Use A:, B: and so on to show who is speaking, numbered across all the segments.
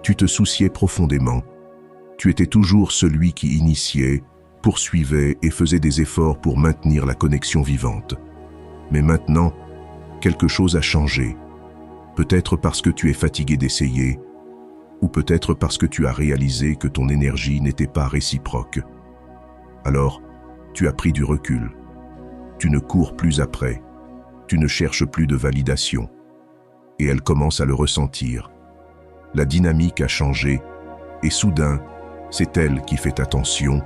A: Tu te souciais profondément. Tu étais toujours celui qui initiait, poursuivait et faisait des efforts pour maintenir la connexion vivante. Mais maintenant, quelque chose a changé. Peut-être parce que tu es fatigué d'essayer, ou peut-être parce que tu as réalisé que ton énergie n'était pas réciproque. Alors, tu as pris du recul. Tu ne cours plus après. Tu ne cherches plus de validation. Et elle commence à le ressentir. La dynamique a changé, et soudain, c'est elle qui fait attention,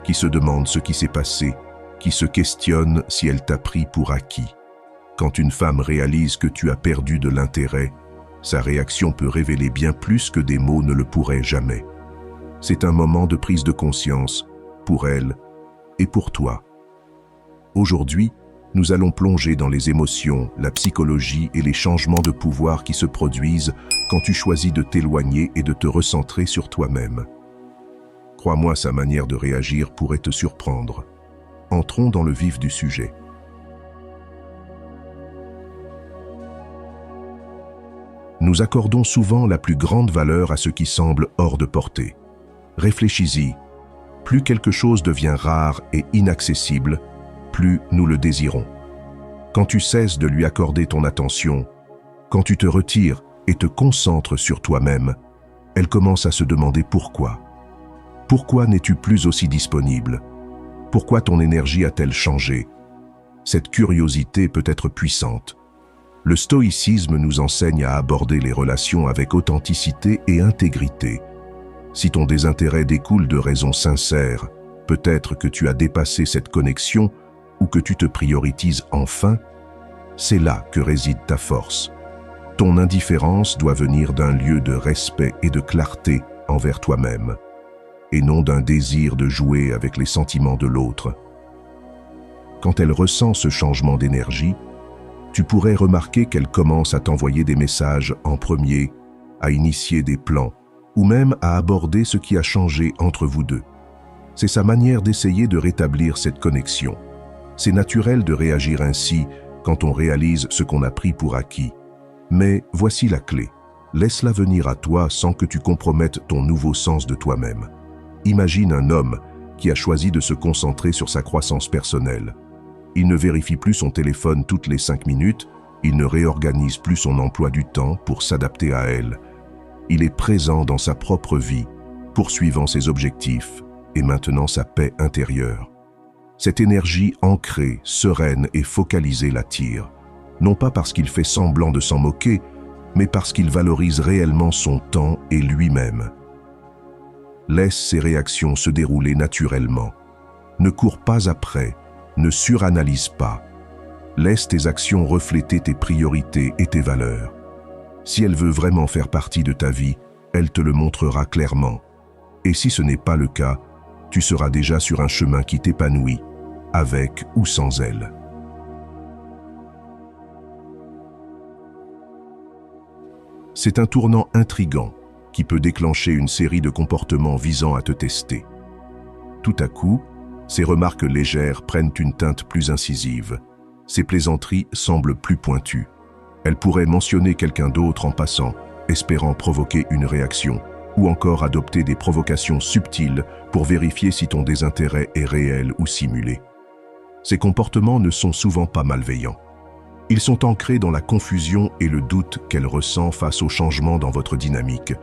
A: qui se demande ce qui s'est passé, qui se questionne si elle t'a pris pour acquis. Quand une femme réalise que tu as perdu de l'intérêt, sa réaction peut révéler bien plus que des mots ne le pourraient jamais. C'est un moment de prise de conscience, pour elle et pour toi. Aujourd'hui, nous allons plonger dans les émotions, la psychologie et les changements de pouvoir qui se produisent quand tu choisis de t'éloigner et de te recentrer sur toi-même. Crois-moi, sa manière de réagir pourrait te surprendre. Entrons dans le vif du sujet. Nous accordons souvent la plus grande valeur à ce qui semble hors de portée. Réfléchis-y. Plus quelque chose devient rare et inaccessible, plus nous le désirons. Quand tu cesses de lui accorder ton attention, quand tu te retires et te concentres sur toi-même, elle commence à se demander pourquoi. Pourquoi n'es-tu plus aussi disponible? Pourquoi ton énergie a-t-elle changé? Cette curiosité peut être puissante. Le stoïcisme nous enseigne à aborder les relations avec authenticité et intégrité. Si ton désintérêt découle de raisons sincères, peut-être que tu as dépassé cette connexion ou que tu te priorises enfin, c'est là que réside ta force. Ton indifférence doit venir d'un lieu de respect et de clarté envers toi-même, et non d'un désir de jouer avec les sentiments de l'autre. Quand elle ressent ce changement d'énergie, tu pourrais remarquer qu'elle commence à t'envoyer des messages en premier, à initier des plans, ou même à aborder ce qui a changé entre vous deux. C'est sa manière d'essayer de rétablir cette connexion. C'est naturel de réagir ainsi quand on réalise ce qu'on a pris pour acquis. Mais voici la clé. Laisse-la venir à toi sans que tu compromettes ton nouveau sens de toi-même. Imagine un homme qui a choisi de se concentrer sur sa croissance personnelle. Il ne vérifie plus son téléphone toutes les 5 minutes, il ne réorganise plus son emploi du temps pour s'adapter à elle. Il est présent dans sa propre vie, poursuivant ses objectifs et maintenant sa paix intérieure. Cette énergie ancrée, sereine et focalisée l'attire, non pas parce qu'il fait semblant de s'en moquer, mais parce qu'il valorise réellement son temps et lui-même. Laisse ses réactions se dérouler naturellement. Ne cours pas après, ne suranalyse pas. Laisse tes actions refléter tes priorités et tes valeurs. Si elle veut vraiment faire partie de ta vie, elle te le montrera clairement. Et si ce n'est pas le cas, tu seras déjà sur un chemin qui t'épanouit, avec ou sans elle. C'est un tournant intrigant qui peut déclencher une série de comportements visant à te tester. Tout à coup, ces remarques légères prennent une teinte plus incisive. Ces plaisanteries semblent plus pointues. Elle pourrait mentionner quelqu'un d'autre en passant, espérant provoquer une réaction, ou encore adopter des provocations subtiles pour vérifier si ton désintérêt est réel ou simulé. Ces comportements ne sont souvent pas malveillants. Ils sont ancrés dans la confusion et le doute qu'elle ressent face au changement dans votre dynamique.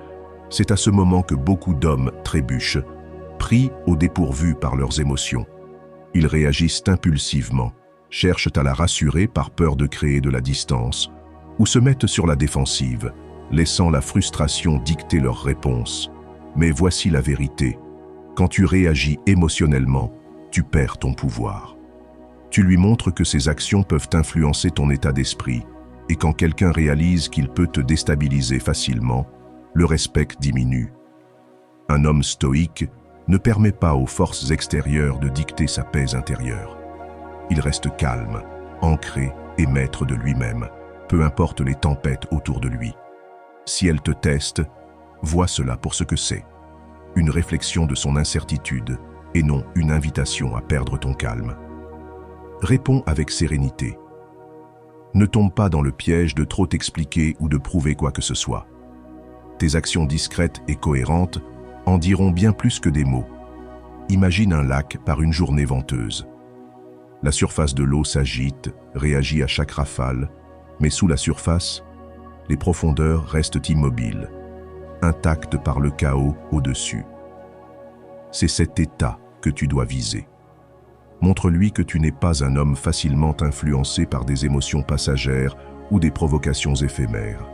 A: C'est à ce moment que beaucoup d'hommes trébuchent, pris au dépourvu par leurs émotions. Ils réagissent impulsivement, cherchent à la rassurer par peur de créer de la distance, ou se mettent sur la défensive, laissant la frustration dicter leurs réponses. Mais voici la vérité. Quand tu réagis émotionnellement, tu perds ton pouvoir. Tu lui montres que ses actions peuvent influencer ton état d'esprit, et quand quelqu'un réalise qu'il peut te déstabiliser facilement, le respect diminue. Un homme stoïque ne permet pas aux forces extérieures de dicter sa paix intérieure. Il reste calme, ancré et maître de lui-même, peu importe les tempêtes autour de lui. Si elle te teste, vois cela pour ce que c'est, une réflexion de son incertitude et non une invitation à perdre ton calme. Réponds avec sérénité. Ne tombe pas dans le piège de trop t'expliquer ou de prouver quoi que ce soit. Tes actions discrètes et cohérentes en diront bien plus que des mots. Imagine un lac par une journée venteuse. La surface de l'eau s'agite, réagit à chaque rafale, mais sous la surface, les profondeurs restent immobiles, intactes par le chaos au-dessus. C'est cet état que tu dois viser. Montre-lui que tu n'es pas un homme facilement influencé par des émotions passagères ou des provocations éphémères.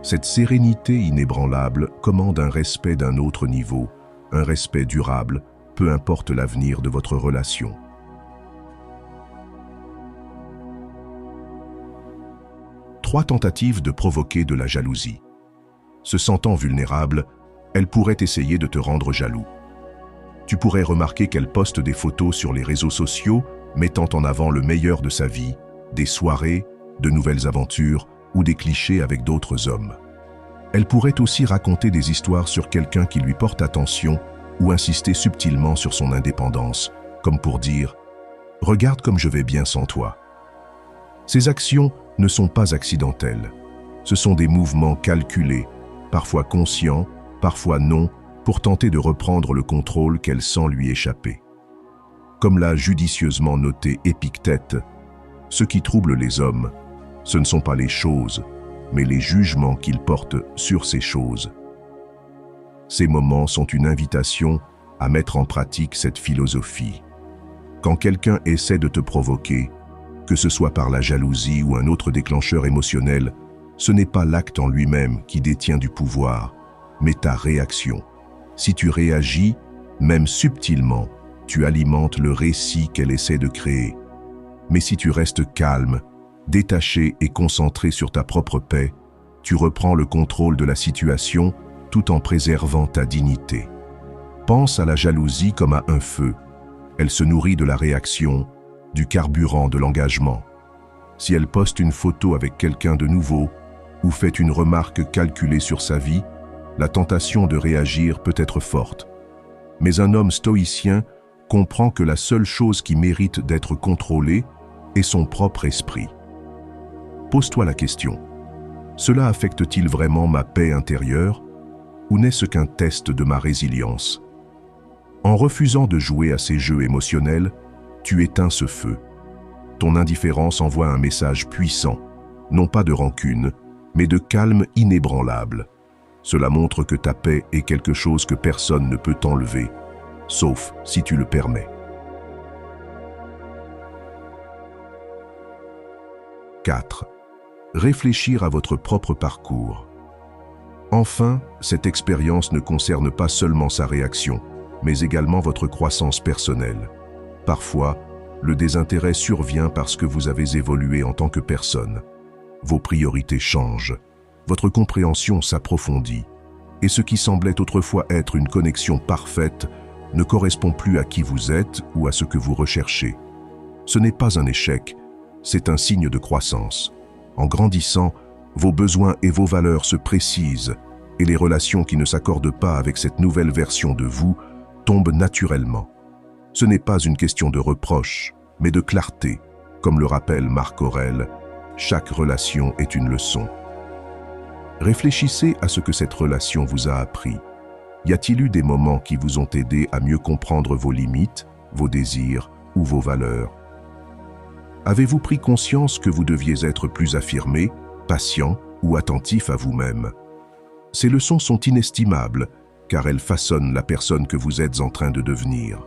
A: Cette sérénité inébranlable commande un respect d'un autre niveau, un respect durable, peu importe l'avenir de votre relation. Trois tentatives de provoquer de la jalousie. Se sentant vulnérable, elle pourrait essayer de te rendre jaloux. Tu pourrais remarquer qu'elle poste des photos sur les réseaux sociaux mettant en avant le meilleur de sa vie, des soirées, de nouvelles aventures ou des clichés avec d'autres hommes. Elle pourrait aussi raconter des histoires sur quelqu'un qui lui porte attention ou insister subtilement sur son indépendance, comme pour dire « Regarde comme je vais bien sans toi ». Ces actions ne sont pas accidentelles. Ce sont des mouvements calculés, parfois conscients, parfois non, pour tenter de reprendre le contrôle qu'elle sent lui échapper. Comme l'a judicieusement noté Épictète, ce qui trouble les hommes, ce ne sont pas les choses, mais les jugements qu'ils portent sur ces choses. Ces moments sont une invitation à mettre en pratique cette philosophie. Quand quelqu'un essaie de te provoquer, que ce soit par la jalousie ou un autre déclencheur émotionnel, ce n'est pas l'acte en lui-même qui détient du pouvoir, mais ta réaction. Si tu réagis, même subtilement, tu alimentes le récit qu'elle essaie de créer. Mais si tu restes calme, détaché et concentré sur ta propre paix, tu reprends le contrôle de la situation tout en préservant ta dignité. Pense à la jalousie comme à un feu. Elle se nourrit de la réaction, du carburant de l'engagement. Si elle poste une photo avec quelqu'un de nouveau ou fait une remarque calculée sur sa vie, la tentation de réagir peut être forte. Mais un homme stoïcien comprend que la seule chose qui mérite d'être contrôlée est son propre esprit. Pose-toi la question. Cela affecte-t-il vraiment ma paix intérieure ou n'est-ce qu'un test de ma résilience? En refusant de jouer à ces jeux émotionnels, tu éteins ce feu. Ton indifférence envoie un message puissant, non pas de rancune, mais de calme inébranlable. Cela montre que ta paix est quelque chose que personne ne peut t'enlever, sauf si tu le permets. 4. Réfléchir à votre propre parcours. Enfin, cette expérience ne concerne pas seulement sa réaction, mais également votre croissance personnelle. Parfois, le désintérêt survient parce que vous avez évolué en tant que personne. Vos priorités changent, votre compréhension s'approfondit, et ce qui semblait autrefois être une connexion parfaite ne correspond plus à qui vous êtes ou à ce que vous recherchez. Ce n'est pas un échec, c'est un signe de croissance. En grandissant, vos besoins et vos valeurs se précisent, et les relations qui ne s'accordent pas avec cette nouvelle version de vous tombent naturellement. Ce n'est pas une question de reproche, mais de clarté. Comme le rappelle Marc Aurèle, chaque relation est une leçon. Réfléchissez à ce que cette relation vous a appris. Y a-t-il eu des moments qui vous ont aidé à mieux comprendre vos limites, vos désirs ou vos valeurs? Avez-vous pris conscience que vous deviez être plus affirmé, patient ou attentif à vous-même? Ces leçons sont inestimables, car elles façonnent la personne que vous êtes en train de devenir.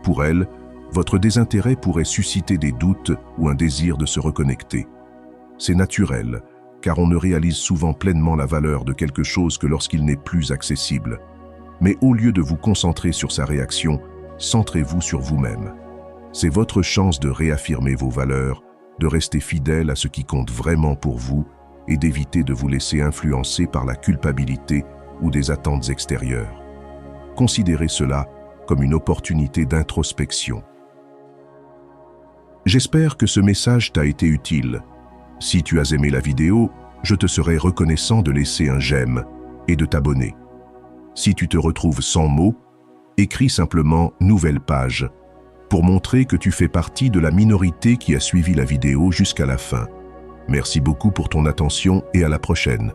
A: Pour elles, votre désintérêt pourrait susciter des doutes ou un désir de se reconnecter. C'est naturel, car on ne réalise souvent pleinement la valeur de quelque chose que lorsqu'il n'est plus accessible. Mais au lieu de vous concentrer sur sa réaction, centrez-vous sur vous-même. C'est votre chance de réaffirmer vos valeurs, de rester fidèle à ce qui compte vraiment pour vous et d'éviter de vous laisser influencer par la culpabilité ou des attentes extérieures. Considérez cela comme une opportunité d'introspection. J'espère que ce message t'a été utile. Si tu as aimé la vidéo, je te serai reconnaissant de laisser un j'aime et de t'abonner. Si tu te retrouves sans mots, écris simplement « Nouvelle page » pour montrer que tu fais partie de la minorité qui a suivi la vidéo jusqu'à la fin. Merci beaucoup pour ton attention et à la prochaine.